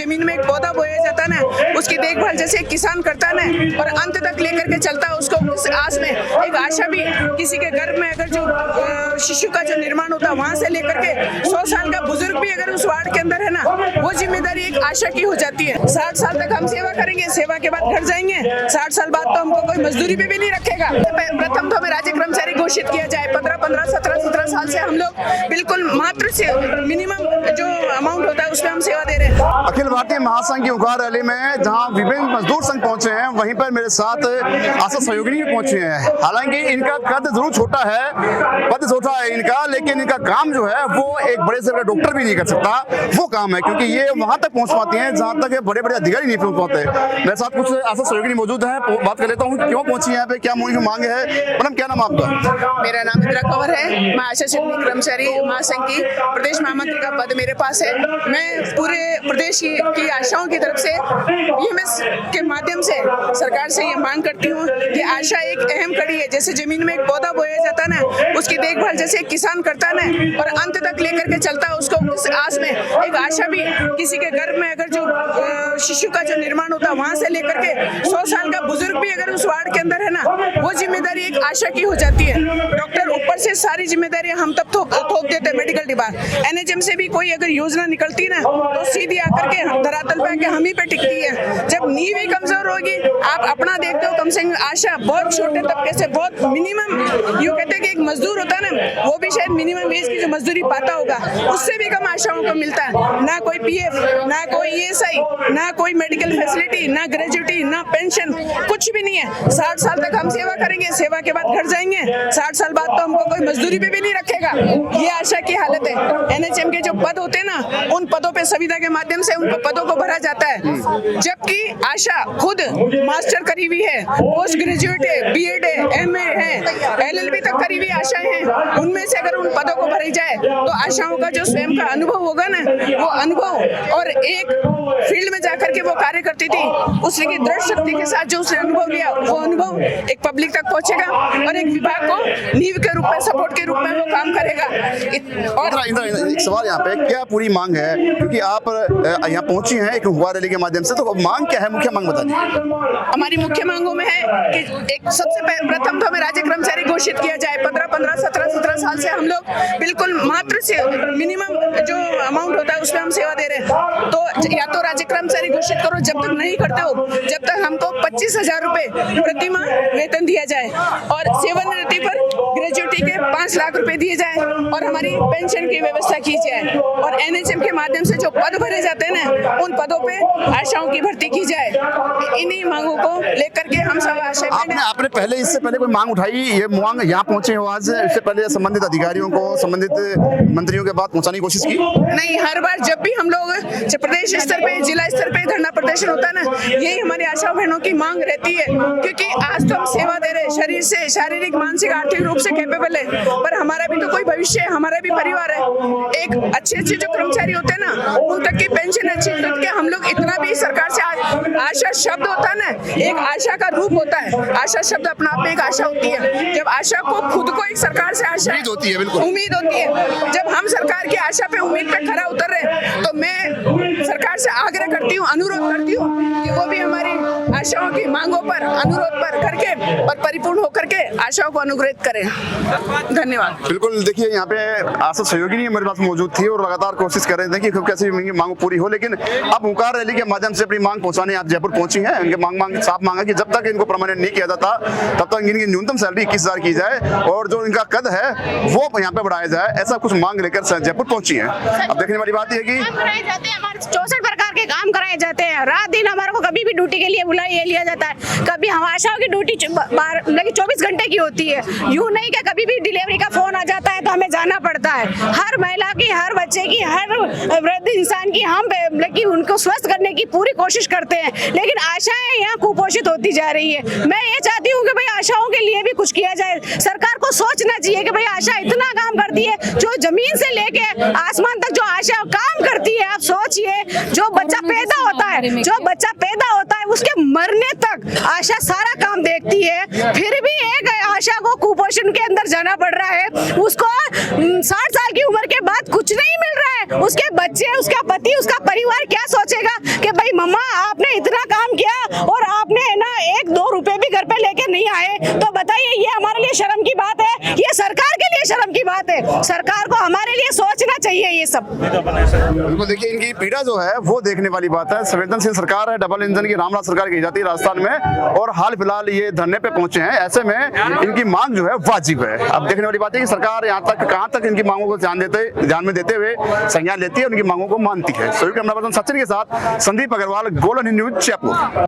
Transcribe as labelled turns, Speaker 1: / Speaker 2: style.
Speaker 1: जमीन में एक पौधा बोया जाता है ना, उसकी देखभाल जैसे एक किसान करता है ना, और अंत तक लेकर के चलता है उसको, उस आस में एक आशा भी किसी के घर में अगर जो शिशु का जो निर्माण होता है वहां से लेकर के 100 साल का बुजुर्ग भी अगर उस वार्ड के अंदर है ना, वो जिम्मेदारी एक आशा की हो जाती है। 60 साल तक हम सेवा करेंगे, सेवा के बाद घर जाएंगे, 60 साल बाद तो हमको कोई मजदूरी पे भी नहीं रखेगा। प्रथम तो हमें राज्य कर्मचारी घोषित किया जाए। 15, 17 साल से हम लोग बिल्कुल मात्र से मिनिमम जो अमाउंट होता है उसमें हम सेवा दे रहे हैं।
Speaker 2: अखिल भारतीय महासंघ की हुंकार रैली में जहां विभिन्न मजदूर संघ पहुंचे हैं, वहीं पर मेरे साथ आशा सहयोगिनी भी पहुंचे हैं। हालांकि इनका कद जरूर छोटा है, पद छोटा है इनका, लेकिन इनका काम जो है वो एक बड़े से बड़ा डॉक्टर भी नहीं कर सकता वो काम है, क्योंकि ये वहां तक पहुंच पाती हैं जहां तक बड़े बड़े अधिकारी नहीं पहुंच पाते। मेरे साथ कुछ आशा सहयोगिनी मौजूद है, बात कर लेता हूँ क्यों पहुंची है यहाँ पे, क्या मुझे मांग है। मैडम क्या नाम आपका?
Speaker 1: मेरा नाम इंदिरा कंवर है। मैं आशा सहयोगिनी कर्मचारी महासंघ की प्रदेश महामंत्री का पद मेरे पास है। मैं पूरे प्रदेश की आशाओं की तरफ से बीएमएस के माध्यम से सरकार से ये मांग करती हूँ कि आशा एक अहम कड़ी है। जैसे जमीन में एक पौधा बोया जाता है ना, उसकी देखभाल जैसे एक किसान करता है ना, और अंत तक लेकर के चलता है उसको, उस आस में एक आशा भी किसी के घर में अगर जो शिशु का जो निर्माण होता है वहां से लेकर के 100 साल का बुजुर्ग भी अगर उस वार्ड के अंदर है ना, वो जिम्मेदारी एक आशा की हो जाती है। डॉक्टर ऊपर से सारी जिम्मेदारी हम तब थोप देते हैं मेडिकल डिपार्टमेंट। एनएचएम से भी कोई अगर योजना निकलती ना तो सीधी आकर के धरातल पे आके हम ही पे टिकती है। जब नींव ही कमजोर होगी, आप अपना देखते हो, कम से कम आशा बहुत छोटे तबके से बहुत मिनिमम, यूँ कहते हैं कि एक मजदूर होता है ना, वो भी शायद मिनिमम वेज की जो मजदूरी पाता होगा उससे भी कम आशाओं को मिलता है। ना कोई पीएफ, ना कोई ईएसआई, ना कोई मेडिकल फैसिलिटी, ना ग्रेजुटी, ना पेंशन, कुछ भी नहीं है। 60 साल तक हम सेवा करेंगे, सेवा के बाद घर जाएंगे, 60 साल बाद तो हमको कोई मजदूरी पे भी नहीं रखेगा। ये आशा की हालत है। एनएचएम के जो पद होते हैं ना, उन पदों पे संविदा के माध्यम से उन पदों को भरा जाता है, जबकि आशा खुद मास्टर करी हुई है, पोस्ट ग्रेजुएट है, बीएड है, एमए है, एलएलबी तक करी हुई आशाएं हैं। उनमें से अगर उन पदों को भरी जाए तो आशाओं का जो स्वयं का अनुभव होगा ना, वो अनुभव और एक फील्ड में जाकर के वो कार्य करती थी, उसकी दृढ़ शक्ति के साथ जो उसने अनुभव लिया, वो अनुभव एक पब्लिक तक पहुंचेगा और एक विभाग को नींव के रूप में, सपोर्ट के रूप में वो काम करेगा।
Speaker 2: और एक सवाल यहाँ पे, क्या पूरी मांग है, क्योंकि आप यहाँ पहुंची हैं एक हुंकार रैली के माध्यम से, तो मांग क्या है, मुख्य मांग बता दीजिए।
Speaker 1: हमारी मुख्य मांगों में है कि एक सबसे प्रथम तो हमें राज्य कर्मचारी घोषित किया जाए। 15, 17 साल से हम लोग बिल्कुल मात्र से मिनिमम जो अमाउंट होता है उसमें हम सेवा दे रहे हैं। तो या तो राज्य कर्मचारी घोषित करो, जब तक नहीं करते हो जब तक हमको 25,000 रुपए प्रति माह वेतन दिया जाए, और सेवानिवृत्ति पर ग्रेजुएटी के 5 लाख रुपए दिए जाए, और हमारी पेंशन की व्यवस्था की जाए, और एनएचएम के माध्यम से जो पद भरे जाते हैं ना, उन पदों पे आशाओं की भर्ती की जाए। इन्हीं मांगों को लेकर के हम सब आशा।
Speaker 2: आपने पहले इससे पहले कोई मांग उठाई, ये मांग यहाँ पहुंचे हो आज, इससे पहले संबंधित अधिकारियों को, संबंधित मंत्रियों के बात पहुंचाने की कोशिश की?
Speaker 1: नहीं, हर बार जब भी हम लोग प्रदेश स्तर पे, जिला स्तर पे धरना प्रदर्शन होता है ना, यही हमारी आशा बहनों की मांग रहती है, क्योंकि आज तो हम सेवा दे रहे हैं, शरीर से, शारीरिक, मानसिक, आर्थिक रूप से कैपेबल है, पर हमारा भी तो कोई भविष्य है, हमारा भी परिवार है। एक अच्छे जो कर्मचारी होते हैं ना, उन तक की पेंशन अच्छी करके हम लोग इतना भी सरकार से आशा शब्द होता है ना, एक आशा का रूप होता है। आशा शब्द अपना आप में एक आशा होती है। जब आशा को खुद को एक सरकार से आशा
Speaker 2: उम्मीद होती है, बिल्कुल
Speaker 1: उम्मीद होती है, जब हम सरकार की आशा पे, उम्मीद पे खरा उतर रहे, तो मैं सरकार से आग्रह करती हूँ, अनुरोध करती हूँ कि वो भी हमारी आशाओं की मांगों पर, अनुरोध पर करके और परिपूर्ण होकर के आशाओं को अनुग्रहित करें। धन्यवाद।
Speaker 2: बिल्कुल, देखिए यहाँ पे आशा सहयोगिनी हमारे पास मौजूद थी और लगातार कोशिश कर रहे थे कि कैसे मांग पूरी हो, लेकिन अब हुंकार रैली के माध्यम से अपनी मांग पहुंचाने आप जयपुर पहुंची हैं। इनके मांग साफ मांगा कि जब तक इनको परमानेंट नहीं किया जाता तब तक इनकी न्यूनतम सैलरी 21,000 की जाए, और जो इनका कद है वो यहाँ पे बढ़ाया जाए, ऐसा कुछ मांग लेकर जयपुर पहुंची है। अब देखने वाली बात है कि
Speaker 3: 64 प्रकार के काम कराए जाते हैं, रात दिन हमारे को कभी भी ड्यूटी के लिए बुलाया लिया जाता है। कभी हम आशाओं की ड्यूटी 24 घंटे की होती है, यूँ नहीं कि कभी भी डिलीवरी का फोन आ जाता है तो हमें जाना पड़ता है। हर महिला की, हर बच्चे की, हर वृद्ध इंसान की हम उनको स्वस्थ करने की पूरी कोशिश करते हैं, लेकिन आशाएं यहाँ कुपोषित होती जा रही है। मैं ये चाहती हूँ कि भाई आशाओं के लिए भी कुछ किया जाए। सरकार को सोचना चाहिए कि भाई आशा इतना काम करती है, जो जमीन से लेके आसमान तक जो आशा काम करती है। आप सोचिए, जो बच्चा पैदा होता है उसके मरने तक आशा सारा काम देखती है, फिर भी एक आशा को कुपोषण के अंदर जाना पड़ रहा है। उसको 60 साल की उम्र के बाद कुछ नहीं मिल रहा है। उसके बच्चे, उसका पति, उसका परिवार क्या सोचेगा कि भाई मम्मा आपने इतना काम किया और आपने ना 1-2 रुपए भी घर पे लेके नहीं आए, तो बताइए ये हमारे लिए शर्म की बात है, ये सरकार के लिए शर्म की बात है। सरकार को हमारे लिए सोचना चाहिए ये सब।
Speaker 2: बिल्कुल, देखिए इनकी पीड़ा जो है वो देखने वाली बात है। संवेदनशील सरकार है, डबल इंजन की रामराज सरकार की जाती है राजस्थान में, और हाल फिलहाल ये धरने पे पहुंचे हैं। ऐसे में इनकी मांग जो है वाजिब है। अब देखने वाली बात है कि सरकार यहाँ तक कहाँ तक इनकी मांगों को ध्यान में देते हुए संज्ञान लेती है, उनकी मांगों को मानती है। कैमरा पर्सन सचिन के साथ संदीप अग्रवाल, गोल्डन न्यूज, जयपुर।